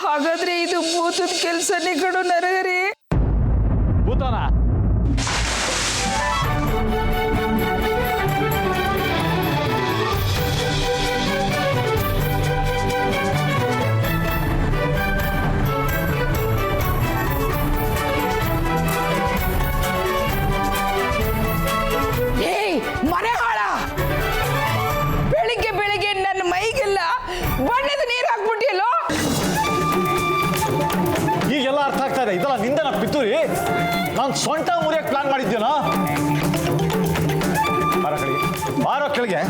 ಹಾಗಾದ್ರೆ ಇದು ಭೂತದ ಕೆಲಸನೇ ಕಡು ನರಹರಿ. ಭೂತನ ಮನೆ ಹಾಳ. ಬೆಳಿಗ್ಗೆ ಬೆಳಿಗ್ಗೆ ನನ್ನ ಮೈಗೆಲ್ಲ ಬಣ್ಣದ ನೀರು ಹಾಕ್ಬಿಟ್ಟಿಯಲ್ಲೋ. ಈಗೆಲ್ಲ ಅರ್ಥ ಆಗ್ತಾ ಇದೆ. ಇದೆಲ್ಲ ನಿಂದನ ಪಿತೂರಿ. ನಾನು ಸೊಂಟ ಮುರಿಯಕ್ಕೆ ಪ್ಲಾನ್ ಮಾಡಿದ್ದೇನೋ. ಬಾರೋ ಕೆಳಗೆ.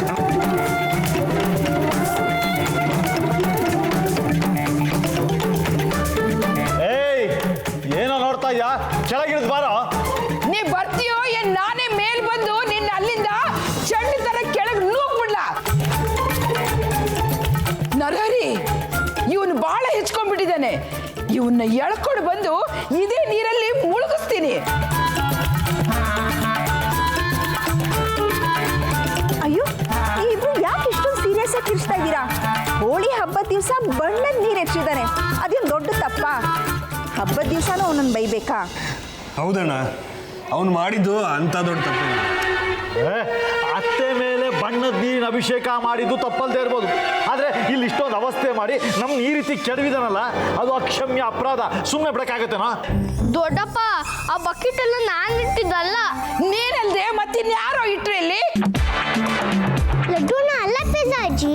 ಏಯ್, ಏನೋ ನೋಡ್ತಾ ಇದ್ಯಾ? ಕೆಳಗಿಳಿದ್ ಬಾರೋ. ನೀ ಬರ್ತೀಯೋ ಏನ್ ನಾನೇ ಮೇಲ್ ಬಂದು ನಿನ್ನ ಅಲ್ಲಿಂದ ಚಂಡಿ ತರ ಕೆಳಗೆ ನೂಕ್ಬಿಡ್ಲ? ನರಹರಿ, ಇವನು ಬಾಳ ಹೆಚ್ಕೊಂಡ್ಬಿಟ್ಟಿದ್ದಾನೆ. ಇವನ್ನ ಎಳ್ಕೊಂಡು ಬಂದು ಇದೇ ನೀರಲ್ಲಿ ಮುಳುಗಿಸ್ತೀನಿ. ಅಯ್ಯೋ, ಇಬ್ರು ಯಾಕೆ ಇಷ್ಟೊಂದು ಸೀರಿಯಸ್ ಆಗಿ ಕಿರ್ಚ್ತಾ ಇದ್ದೀರಾ? ಹೋಳಿ ಹಬ್ಬದ ದಿವಸ ಬಣ್ಣದ ನೀರು ಹೆಚ್ಚಿದ್ದಾನೆ, ಅದೇನು ದೊಡ್ಡ ತಪ್ಪ? ಹಬ್ಬದ ದಿವಸನೂ ಅವನನ್ನು ಬೈಬೇಕಾ? ಹೌದಣ್ಣ, ಅವನು ಮಾಡಿದ್ದು ಅಂತ ದೊಡ್ಡ ತಪ್ಪು. ಅತ್ತೆ ಮೇಲೆ ಬಣ್ಣದ ನೀರಿನ ಅಭಿಷೇಕ ಮಾಡಿದ್ದು ತಪ್ಪಲ್ದೇ ಇರ್ಬೋದು. ಆದರೆ ಇಲ್ಲಿ ಇಷ್ಟೊಂದು ಅವಸ್ಥೆ ಮಾಡಿ ನಮ್ಮ ಈ ರೀತಿ ಕೆಡವಿದನಲ್ಲ, ಅದು ಅಕ್ಷಮ್ಯ ಅಪರಾಧ. ಸುಮ್ಮನೆ ಬಿಡಕ್ಕಾಗತ್ತೇನೋ? ದೊಡ್ಡಪ್ಪ, ಆ ಬಕೆಟ್ ಎಲ್ಲ ನಾನು ಇಟ್ಟಿದ್ದಲ್ಲ. ನೀನಲ್ದೆ ಮತ್ತಿನ್ಯಾರೋ ಇಟ್ರೆ ಇಲ್ಲಿ? ಲಡ್ಡೂನ ಅಲ್ಲ ಪಿಜಾಜಿ,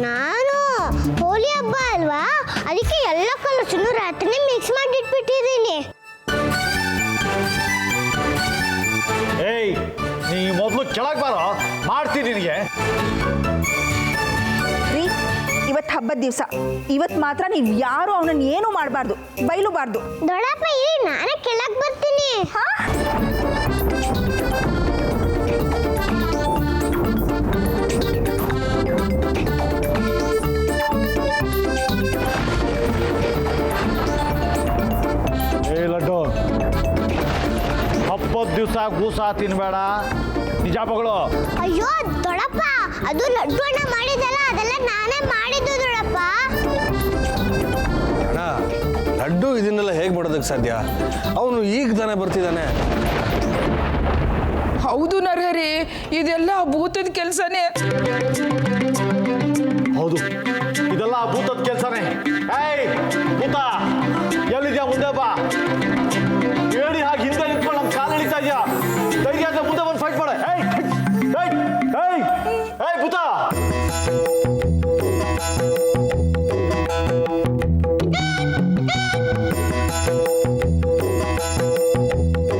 ನಾನು ಹೋಳಿ ಹಬ್ಬ ಅಲ್ವಾ, ಅದಕ್ಕೆ ಎಲ್ಲ ಕಲರ್ಸನ್ನು ರಾತ್ರಿ ಮಿಕ್ಸ್ ಮಾಡಿ ಇಟ್ಬಿಟ್ಟಿದ್ದೀನಿ. ಏಯ್, ನೀ ಮೊದಲು ಕೆಳಗೆ ಬಾರೋ, ಮಾಡ್ತೀನಿ ನಿನಗೆ. ರೀ, ಇವತ್ತು ಹಬ್ಬದ ದಿವಸ, ಇವತ್ತು ಮಾತ್ರ ನೀವು ಯಾರು ಅವನನ್ನು ಏನೂ ಮಾಡಬಾರ್ದು, ಬೈಲೂಬಾರ್ದು. ದೊಡ್ಡಪ್ಪ, ಇರಿ, ನಾನೇ ಕೆಳಗೆ ಬರ್ತೀನಿ. ಏ ಲಡ್ಡು, ಹಬ್ಬದ ದಿವಸ ಗೂಸ ತಿನ್ಬೇಡ, ನಿಜ ಮಗಳು. ಅಯ್ಯೋ ದೊಡ್ಡಪ್ಪ, ಅದು ಲಡ್ಡು ಅಣ್ಣ ಮಾಡಿದಲ್ಲ, ಅದೆಲ್ಲ ನಾನೇ ಮಾಡಿದ್ದು ದೊಡ್ಡಪ್ಪ. ಅಣ್ಣ, ಲಡ್ಡು ಇದನ್ನೆಲ್ಲ ಹೇಗೆ ಮಾಡೋದಕ್ಕೆ ಸಾಧ್ಯ? ಅವನು ಈಗ ತಾನೇ ಬರ್ತಿದ್ದಾನೆ. ಹೌದು ನರಹರಿ, ಇದೆಲ್ಲ ಭೂತದ ಕೆಲಸನೇ. ಹೌದು, ಇದೆಲ್ಲ ಭೂತದ ಕೆಲಸನೇ. ಏಯ್ ಭೂತ, ಎಲ್ಲಿದ್ಯಾ? ಮುಂದೆ ಬಾ. ಹೇಳಿ ಹಾಗೆ ಹಿಂದೆ ನಿಂತ್ಕೊಂಡು ನಮ್ಮ ಕಾಲು ಎಳಿತಾ ಇದೆಯಾ? ಧೈರ್ಯ ಅಂತ ಮುಂದೆ ಬಂದು ಫೈಟ್ ಮಾಡೆ. ಏಯ್ ಏಯ್ ಏಯ್ ಏಯ್ ಭೂತ!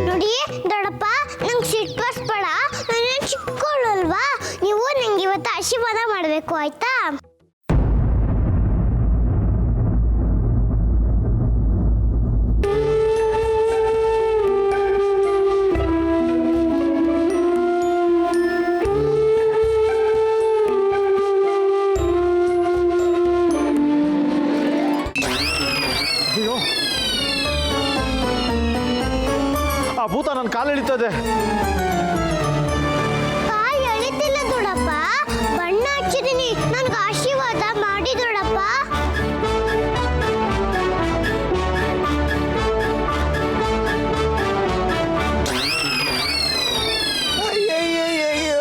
ನೋಡಿ ದೊಡ್ಡಪ್ಪ, ನಂಗೆ ಸಿಟ್ಟು ಬರ್ಸ್ಬೇಡ, ನಾನು ಚಿಕ್ಕವಳಲ್ವಾ, ನೀವು ನಂಗೆ ಇವತ್ತು ಆಶೀರ್ವಾದ ಮಾಡಬೇಕು, ಆಯ್ತಾ? ಅಯ್ಯೋ, ಆ ಭೂತ ನನ್ನ ಕಾಲು ಎಳಿತದೆ. ಕಾಲು ಎಳಿತಿಲ್ಲ ದೊಡ್ಡಪ್ಪ, ಬಣ್ಣ ಹಚ್ಚಿದೀನಿ. ನನ್ಗೆ ಆಶೀರ್ವಾದ ಮಾಡಿ ದೊಡ್ಡಪ್ಪ. ಅಯ್ಯಯ್ಯಯ್ಯೋ,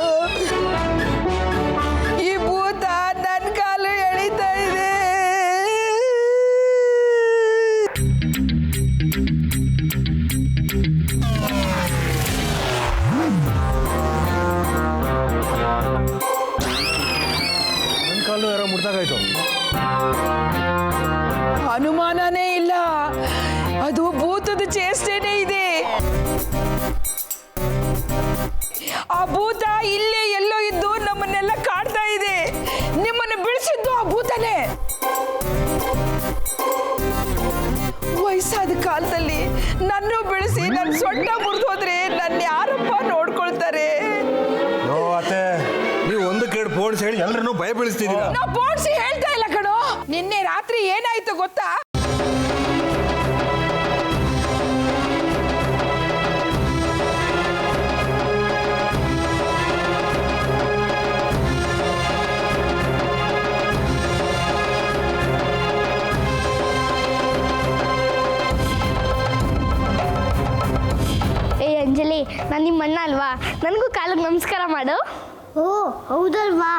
ಈ ಭೂತ ನನ್ನ ಕಾಲು ಎಳಿತಾ ಇದೆ. ನನ್ನ ಕಾಲು ಯಾರೋ ಮುಡ್ದಾಗಾಯ್ತು. ಅನುಮಾನನೇ ಇಲ್ಲ, ಅದು ಭೂತದ ಚೇಷ್ಟೆನೇ ಇದೆ. ಆ ಭೂತ ಇಲ್ಲೇ ಎಲ್ಲೋ ಇದ್ದು ನಮ್ಮನ್ನೆಲ್ಲ ಕಾಡ್ತಾ ಇದೆ. ನಿಮ್ಮನ್ನು ಬಿಡಿಸಿದ್ದು ಆ ಭೂತನೇ. ವಯಸ್ಸಾದ ಕಾಲದಲ್ಲಿ ನನ್ನೂ ಬೆಳೆಸಿ ನನ್ನ ಸೊಂಟ ಮುರಿದು ಹೋದ್ರೆ ನನ್ನ ಯಾರಪ್ಪ ನೋಡ್ಕೊಳ್ತಾರೆ? ಅತ್ತೆ, ನೀವು ಒಂದಕ್ಕೆ ಎರಡು ಪೋಡ್ಸ್ ಹೇಳಿ ಎಲ್ಲರನ್ನೂ ಭಯ ಬೀಳಿಸ್ತಿದ್ದೀರಾ. ನಾವು ಪೋಡ್ಸಿ ಹೇಳ್ತಾ ಇಲ್ಲ ಕಣೋ. ನಿನ್ನೆ ರಾತ್ರಿ ಏನಾಯ್ತು ಗೊತ್ತಾ? ನಾನು ನಿಮ್ಮ ಅಣ್ಣ ಅಲ್ವಾ, ನನಗೂ ಕಾಲಿಗೆ ನಮಸ್ಕಾರ ಮಾಡು. ಓ ಹೌದಲ್ವಾ.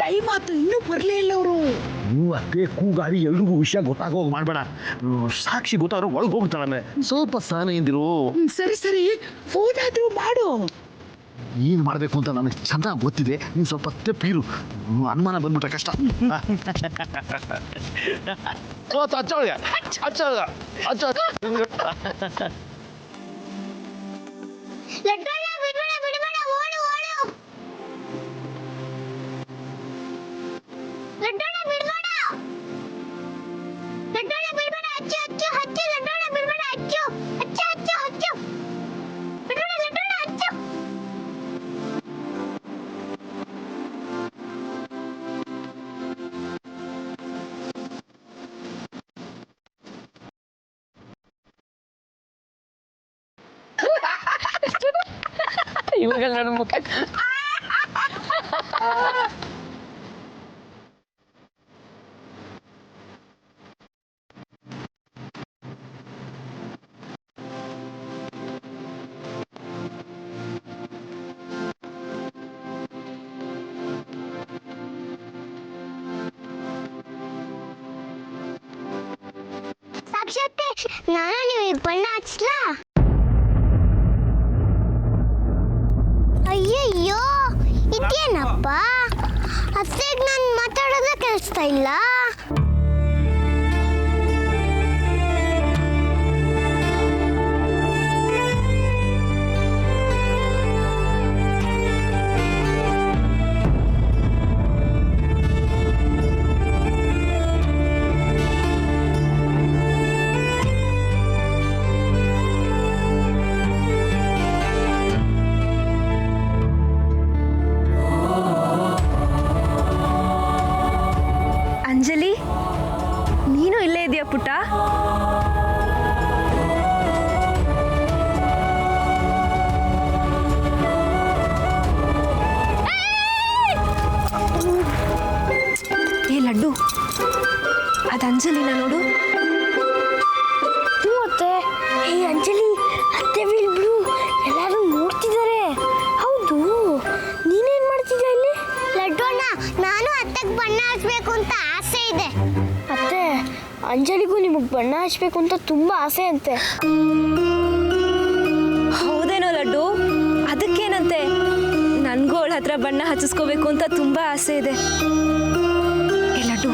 ಟೈಮ್ ಆಯ್ತು, ಇನ್ನೂ ಬರಲೇ ಇಲ್ಲ ಅವರು. ನೀವು ಅದೇ ಕೂಗಾಡಿ ಎಲ್ರಿಗೂ ವಿಷಯ ಗೊತ್ತಾಗೋಗಿ ಮಾಡಬೇಡ. ಸಾಕ್ಷಿ ಗೊತ್ತಾದ್ರು ಒಳಗೆ ಹೋಗ್ತಾಳೆ. ಸ್ವಲ್ಪ ಸಹನೆ ಇಂದಿರು. ಸರಿ ಸರಿ, ಫೋನ್ ಆದ್ರೂ ಮಾಡು. ಏನು ಮಾಡಬೇಕು ಅಂತ ನನಗೆ ಚೆನ್ನಾಗಿ ಗೊತ್ತಿದೆ. ನೀನು ಸ್ವಲ್ಪ ತೆಪ್ಪೀರು, ಅನುಮಾನ ಬಂದ್ಬಿಟ್ರೆ ಕಷ್ಟ. ಇವಾಗ ನನ್ನ ಮುಖ ಸಾಕ್ಷಾತ್ ನಾನು ನೀವು ಬಣ್ಣ ಹಚ್ಲಾ? ಅಯ್ಯಯ್ಯೋ, ಇದೇನಪ್ಪ, ಅತ್ತೆಗೆ ನಾನು ಮಾತಾಡೋದೇ ಕೇಳಿಸ್ತಾ ಇಲ್ಲ. ಅಂಜಲಿ, ನೀನು ಇಲ್ಲೇ ಇದೆಯಾ ಪುಟ್ಟ? ಏ ಲಡ್ಡು, ಅದು ಅಂಜಲಿನ ನೋಡು. ಅತ್ತೆ, ಈ ಅಂಜಲಿ ಅತ್ತೆ ಇಬ್ರು ಎಲ್ಲರೂ ನೋಡ್ತಿದ್ದಾರೆ. ಹೌದು, ನೀನೇನ್ ಮಾಡ್ತಿದ್ಯಾ ಇಲ್ಲಿ? ಲಡ್ಡಣ್ಣ, ನಾನು ಅತ್ತೆಗೆ ಬಣ್ಣ ಹಚ್ಬೇಕು ಅಂತ ಆಸೆ ಇದೆ. ಅತ್ತೆ, ಅಂಜಲಿಗೂ ನಿಮಗೆ ಬಣ್ಣ ಹಚ್ಬೇಕು ಅಂತ ತುಂಬಾ ಆಸೆ ಅಂತೆ. ಹೌದೇನೋ ಲಡ್ಡು, ಅದಕ್ಕೇನಂತೆ. ನನಗೂ ಅವಳ ಹತ್ರ ಬಣ್ಣ ಹಚ್ಚಿಸ್ಕೋಬೇಕು ಅಂತ ತುಂಬಾ ಆಸೆ ಇದೆ. ಏ ಲಡ್ಡು,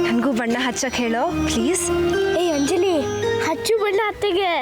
ನನಗೂ ಬಣ್ಣ ಹಚ್ಚಕ್ಕೆ ಹೇಳೋ ಪ್ಲೀಸ್. ಏ ಅಂಜಲಿ, ಹಚ್ಚು ಬಣ್ಣ ಅತ್ತೆಗೆ.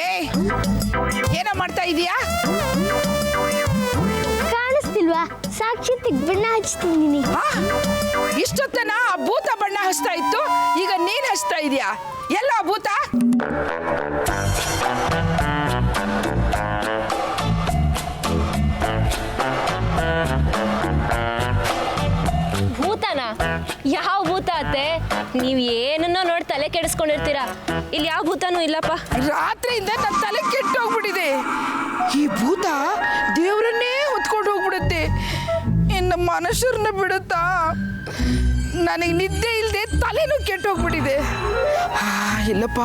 ಏಯ್ ಏನೋ ಮಾಡ್ತಾ ಇದೀಯಾ? ಕಾಣಿಸ್ತಿಲ್ವಾ? ಸಾಕ್ಷಾತ್ತಿಗೆ ಬಣ್ಣ ಹಚ್ತಿದ್ದೀನಿ. ಆ? ಇಷ್ಟೊತ್ತನ ಆ ಭೂತ ಬಣ್ಣ ಹಚ್ತಾ ಇತ್ತು, ಈಗ ನೀನ್ ಹಚ್ತಾ ಇದೀಯಾ? ಎಲ್ಲ ಆ ಭೂತ? ಭೂತನ? ಯಾವ ಭೂತ ಅತ್ತೆ? ನೀವು ಏನನ್ನೋ ನೋಡಿ ತಲೆ ಕೆಡಿಸ್ಕೊಂಡಿರ್ತೀರಾ. ಇಲ್ಲಿ ಯಾವ ಭೂತನೂ ಇಲ್ಲಪ್ಪ. ರಾತ್ರಿಯಿಂದ ನನ್ನ ತಲೆ ಕೆಟ್ಟೋಗ್ಬಿಟ್ಟಿದೆ. ಈ ಭೂತ ದೇವರನ್ನೇ ಹೊತ್ಕೊಂಡು ಹೋಗ್ಬಿಡುತ್ತೆ, ಇನ್ನು ಮನುಷ್ಯರನ್ನ ಬಿಡುತ್ತಾ? ನನಗೆ ನಿದ್ದೆ ಇಲ್ಲದೆ ತಲೆನೂ ಕೆಟ್ಟೋಗ್ಬಿಟ್ಟಿದೆ. ಇಲ್ಲಪ್ಪ,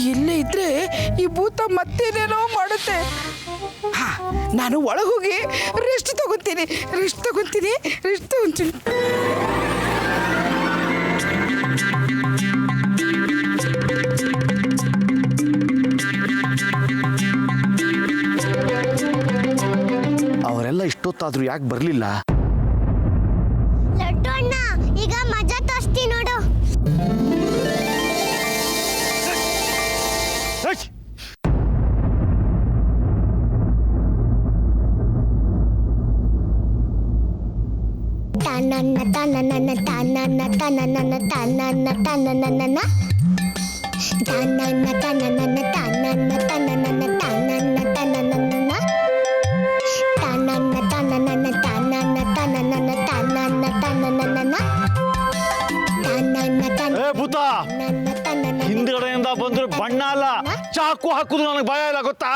ಇಲ್ಲೇ ಇದ್ರೆ ಈ ಭೂತ ಮತ್ತೇನೇನೋ ಮಾಡುತ್ತೆ. ನಾನು ಒಳಗೋಗಿ ರೆಸ್ಟ್ ತಗೊತೀನಿ. ಅವರೆಲ್ಲ ಇಷ್ಟೊತ್ತಾದ್ರೂ ಯಾಕೆ ಬರಲಿಲ್ಲ? ಲಡ್ಡು ಅಣ್ಣ, ಈಗ ಮಜಾ ತೋರಿಸ್ತೀನಿ ನೋಡು. ತನನ ತನನ ತನನ ತನನ ತನನ ತನನ ತನನ ತನನ ತನನ ತನನ ತನನ ತನನ ತನನ ತನನ ತನನ ತನನ ತನನ ಏ ಭೂತ, ಹಿಂದ್ಗಡೆಯಿಂದ ಬಂದ್ರೆ ಬಣ್ಣ ಅಲ್ಲ, ಚಾಕು ಹಾಕುದು ನನಗೆ ಭಯ ಇಲ್ಲ, ಗೊತ್ತಾ?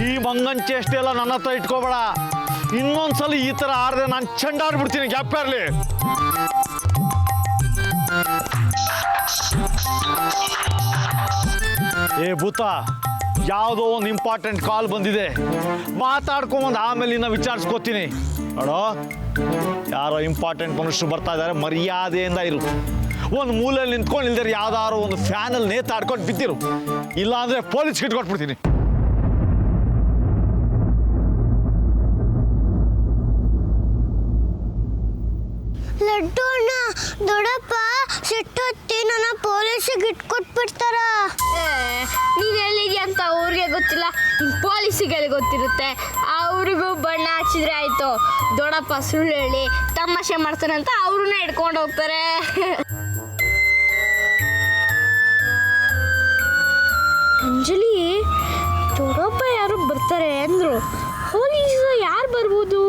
ಈ ಮಂಗನ್ ಚೇಷ್ಟೆ ಎಲ್ಲ ನನ್ನ ಹತ್ರ ಇಟ್ಕೋಬೇಡ. ಇನ್ನೊಂದ್ಸಲ ಈ ತರ ಆಡ್ದೆ ನಾನು ಚಂಡಾಡ್ಬಿಡ್ತೀನಿ, ಗ್ಯಾಪ್ ಇರ್ಲಿ. ಏ ಭೂತ, ಯಾವುದೋ ಒಂದು ಇಂಪಾರ್ಟೆಂಟ್ ಕಾಲ್ ಬಂದಿದೆ, ಮಾತಾಡ್ಕೊಂಬಂದು ಆಮೇಲೆ ಇನ್ನ ವಿಚಾರಿಸ್ಕೋತೀನಿ. ನೋಡೋ, ಯಾರೋ ಇಂಪಾರ್ಟೆಂಟ್ ಮನುಷ್ಯರು ಬರ್ತಾ ಇದ್ದಾರೆ, ಮರ್ಯಾದೆಯಿಂದ ಇರು. ಒಂದು ಮೂಲೆಯಲ್ಲಿ ನಿಂತ್ಕೊಂಡು ಇಲ್ದರೆ ಯಾವ್ದಾದ್ರು ಒಂದು ಫ್ಯಾನಲ್ಲಿ ನೇತಾಡ್ಕೊಂಡು ಬಿದ್ದಿರು, ಇಲ್ಲ ಅಂದ್ರೆ ಪೊಲೀಸ್ಗೆ ಇಟ್ಕೊಟ್ಬಿಡ್ತೀನಿ. ಲಡ್ಡು ಅಣ್ಣ, ದೊಡ್ಡಪ್ಪ ಸಿಟ್ಟೊತ್ತಿ ನನ್ನ ಪೊಲೀಸಿಗೆ ಇಟ್ಕೊಟ್ಬಿಡ್ತಾರ. ನೀನು ಎಲ್ಲಿದ್ಯಾ ಅಂತ ಅವ್ರಿಗೆ ಗೊತ್ತಿಲ್ಲ, ಪೊಲೀಸಿಗೆ ಗೊತ್ತಿರುತ್ತೆ. ಅವ್ರಿಗೂ ಬಣ್ಣ ಹಚ್ಚಿದ್ರೆ ಆಯ್ತು. ದೊಡ್ಡಪ್ಪ ಸುಳ್ಳು ಹೇಳಿ ತಮಾಷೆ ಮಾಡ್ತಾನಂತ ಅವ್ರನ್ನ ಹಿಡ್ಕೊಂಡು ಹೋಗ್ತಾರೆ. ಅಂಜಲಿ, ದೊಡ್ಡಪ್ಪ ಯಾರು ಬರ್ತಾರೆ ಅಂದ್ರು, ಪೊಲೀಸ್ ಯಾರು ಬರ್ಬೋದು?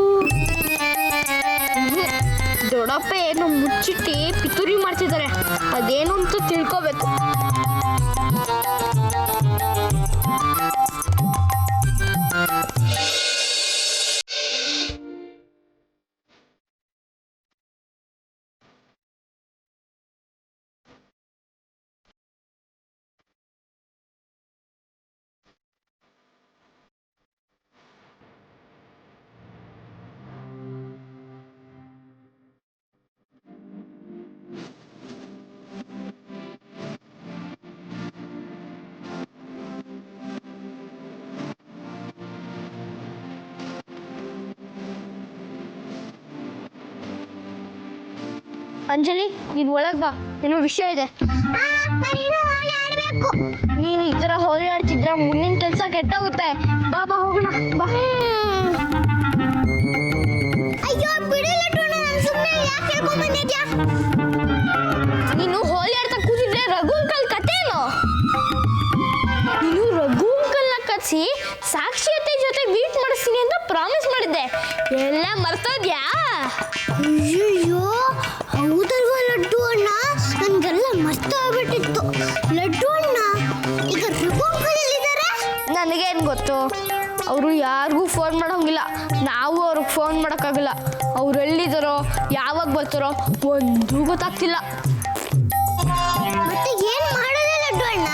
ದೊಡ್ಡಪ್ಪ ಏನೋ ಮುಚ್ಚಿಟ್ಟು ಪಿತೂರಿ ಮಾಡ್ತಿದ್ದಾರೆ, ಅದೇನು ಅಂತ ತಿಳ್ಕೋಬೇಕು. ಅಂಜಲಿ, ನೀನು ಒಳಗೆ ಬಾ, ಏನೋ ವಿಷಯ ಇದೆ. ನೀನು ಈ ಥರ ಹೋಳಿ ಆಡ್ತಿದ್ರೆ ಮುಂದಿನ ಕೆಲಸ ಕೆಟ್ಟೋಗುತ್ತೆ. ಬಾ ಬಾ ಹೋಗೋಣ, ಬಾ. ಅಯ್ಯೋ ಬಿಡಿ ಲಡ್ಡು, ನಾನು ಸುಮ್ಮನೆ ಯಾಕೆ ಹೇಳ್ಕೊಂಡ್ ಬಂದಿದ್ಯಾ? ನೀನು ಹೋಳಿ ಆಡ್ತಾ ಕೂತಿದ್ರೆ ರಘು ಅಂಕಲ್ ಕತೆ ಏನು? ನೀನು ರಘು ಅಂಕಲ್ನ ಕರೆಸಿ ಸಾಕ್ಷಿಯತೆ ಜೊತೆ ಮೀಟ್ ಮಾಡಿಸ್ತೀನಿ ಅಂತ ಪ್ರಾಮಿಸ್ ಮಾಡಿದ್ದೆ, ಎಲ್ಲ ಮರ್ತೋದ್ಯಾ? ಅಯ್ಯೋ, ಹೌದಲ್ವಾ ಲಡ್ಡು ಅಣ್ಣ, ನನ್ಗೆಲ್ಲ ಮರ್ತೋಗ್ಬಿಟ್ಟಿತ್ತು. ಲಡ್ಡು ಅಣ್ಣ, ಈಗ ರಘು ಅಂಕಲ್ ಎಲ್ಲಿದ್ದಾರೆ? ನನಗೇನು ಗೊತ್ತು, ಅವರು ಯಾರಿಗೂ ಫೋನ್ ಮಾಡೋಂಗಿಲ್ಲ. ನಾವು ಅವ್ರಿಗೆ ಫೋನ್ ಫೋನ್ ಮಾಡೋಕ್ಕಾಗಲ್ಲ. ಅವ್ರು ಎಲ್ಲಿದ್ದಾರೋ ಯಾವಾಗ ಬರ್ತಾರೋ ಒಂದೂ ಗೊತ್ತಾಗ್ತಿಲ್ಲ. ಮತ್ತೆ ಏನ್ ಮಾಡೋದೇ ಲಡ್ಡು ಅಣ್ಣ?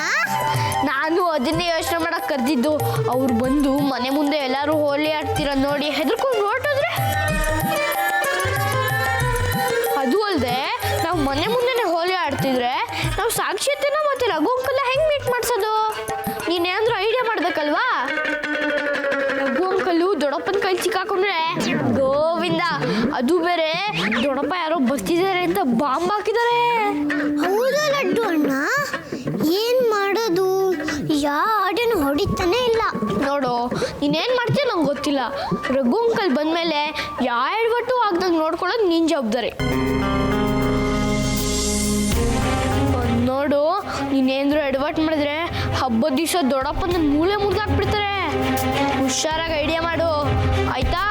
ನಾನು ಅದನ್ನೇ ಯೋಚನೆ ಮಾಡಕ್ ಕರೆದಿದ್ದು. ಅವ್ರು ಬಂದು ಮನೆ ಮುಂದೆ ಎಲ್ಲರೂ ಹೋಲಿ ಆಡ್ತೀರ ನೋಡಿ ಹೆದರ್ಕೊಂಡು ಹೊರಟೋದ್ರೆ, ಅದು ಅಲ್ಲದೆ ನಾವು ಮನೆ ಮುಂದೆನೆ ಹೋಲಿ ಆಡ್ತಿದ್ರೆ ನಾವು ಸಾಕ್ಷಿಯತೆನ ಮತ್ತೆ ರಘು ಅಂಕಲ್ನ ಹೆಂಗ್ ಮೀಟ್ ಮಾಡ್ಸೋದು? ನೀನೇನಾದ್ರೂ ಐಡಿಯಾ ಮಾಡ್ಬೇಕಲ್ವಾ? ರಘು ಅಂಕಲ್ಲು ದೊಡ್ಡಪ್ಪನ ಕೈ ಸಿಕ್ಕಾಕೊಂಡ್ರೆ ಗೋವಿಂದ. ಅದು ಬೇರೆ ದೊಡ್ಡಪ್ಪ ಯಾರೋ ಬರ್ತಿದ್ದಾರೆ ಅಂತ ಬಾಂಬ್ ಹಾಕಿದ್ದಾರೆ. ಹೌದಾ ಲಡ್ಡು ಅಣ್ಣ? ಏನ್ ಮಾಡೋದು? ಯಾವ ಆಟನು ಹೊಡಿತಾನೆ ಇಲ್ಲ. ನೋಡು, ನೀನೇನ್ ಮಾಡ್ತೀಯ ನಂಗೆ ಗೊತ್ತಿಲ್ಲ. ರಘು ಅಂಕಲ್ ಬಂದ್ಮೇಲೆ ಯಾವ ಎಡವಟ್ಟು ಆಗ್ದಂಗೆ ನೋಡ್ಕೊಳ್ಳೋದು ನಿನ್ ಜವಾಬ್ದಾರಿ. ನೋಡು, ನೀನೇಂದ್ರೂ ಎಡವಟ್ಟು ಮಾಡಿದ್ರೆ ಹಬ್ಬದ ದಿವಸ ದೊಡ್ಡಪ್ಪನ ಮೂಲೆ ಮುರಿದಾಕ್ಬಿಡ್ತಾರೆ. ಹುಷಾರಾಗಿ ಐಡಿಯಾ ಮಾಡು, ಆಯ್ತಾ?